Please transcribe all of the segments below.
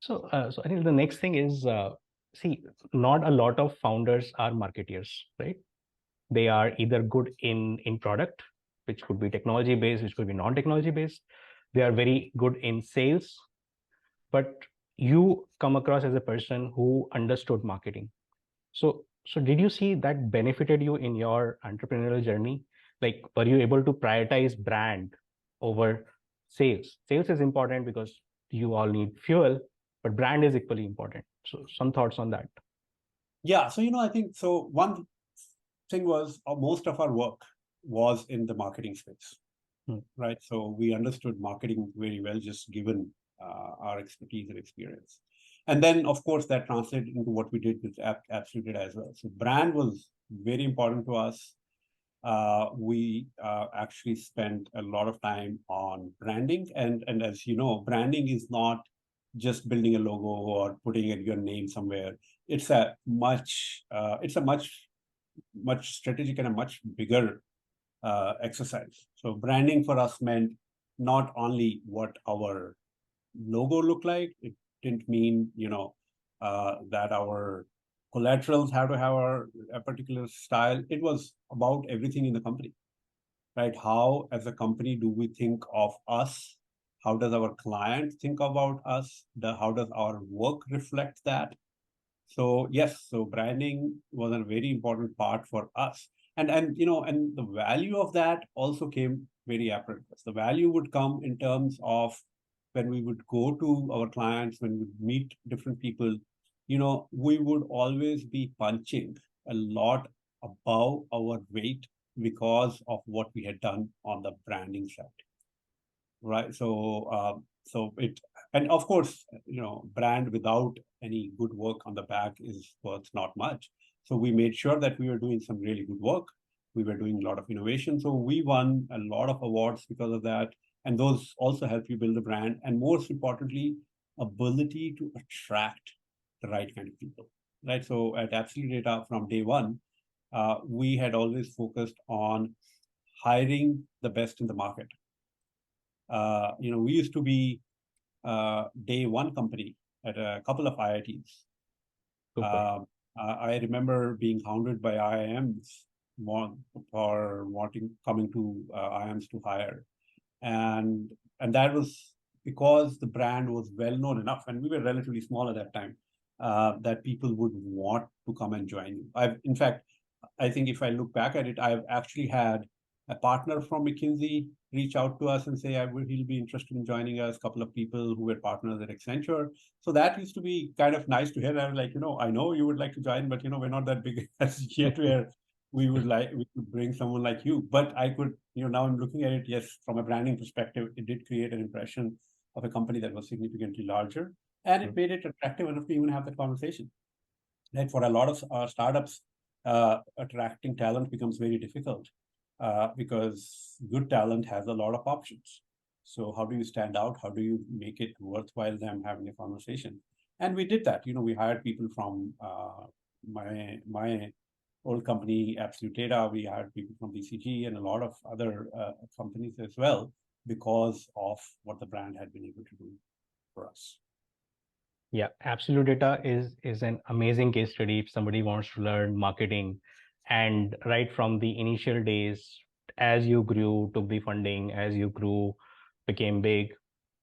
So I think the next thing is, see, not a lot of founders are marketeers, right? They are either good in product, which could be technology based, which could be non-technology based. They are very good in sales, but you come across as a person who understood marketing. So did you see that benefited you in your entrepreneurial journey? Like, were you able to prioritize brand over sales? Sales is important because you all need fuel, but brand is equally important. So some thoughts on that. Yeah. So, I think so. One thing was most of our work was in the marketing space, right? So we understood marketing very well, just given our expertise and experience. And then, of course, that translated into what we did with AbsolutData as well. So brand was very important to us. We actually spent a lot of time on branding. And as you know, branding is not just building a logo or putting your name somewhere. It's a much strategic and a much bigger exercise. So branding for us meant not only what our logo looked like. It didn't mean, that our collaterals have to have a particular style. It was about everything in the company, right? How, as a company, do we think of us? How does our client think about us? How does our work reflect that? So yes, so branding was a very important part for us. And the value of that also came very apparent. The value would come in terms of when we would go to our clients, when we would meet different people, we would always be punching a lot above our weight because of what we had done on the branding side, right? And of course, brand without any good work on the back is worth not much. So we made sure that we were doing some really good work. We were doing a lot of innovation. So we won a lot of awards because of that. And those also help you build a brand. And most importantly, ability to attract the right kind of people, right? So at AbsolutData from day one, we had always focused on hiring the best in the market. We used to be day one company at a couple of IITs. I remember being hounded by IIMs for coming to IIMs to hire, and that was because the brand was well known enough, and we were relatively small at that time, that people would want to come and join you. In fact, I think if I look back at it, I've actually had a partner from McKinsey reach out to us and say, he'll be interested in joining us, a couple of people who were partners at Accenture. So that used to be kind of nice to hear. I was like, I know you would like to join, but, we're not that big as yet where we could bring someone like you. But I could, now I'm looking at it, yes, from a branding perspective, it did create an impression of a company that was significantly larger, and it made it attractive enough to even have that conversation. Right? For a lot of startups, attracting talent becomes very difficult. Because good talent has a lot of options. So how do you stand out? How do you make it worthwhile them having a conversation? And we did that. We hired people from my old company, AbsolutData. We hired people from BCG and a lot of other companies as well, because of what the brand had been able to do for us. Yeah, AbsolutData is an amazing case study if somebody wants to learn marketing. And right from the initial days, as you grew, took the funding, as you grew, became big.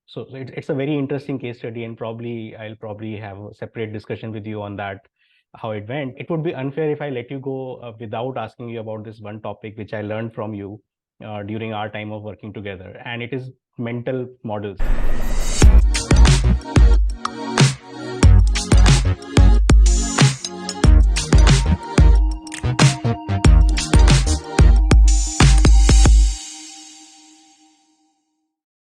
So it's a very interesting case study, and I'll probably have a separate discussion with you on that, how it went. It would be unfair if I let you go without asking you about this one topic, which I learned from you during our time of working together, and it is mental models.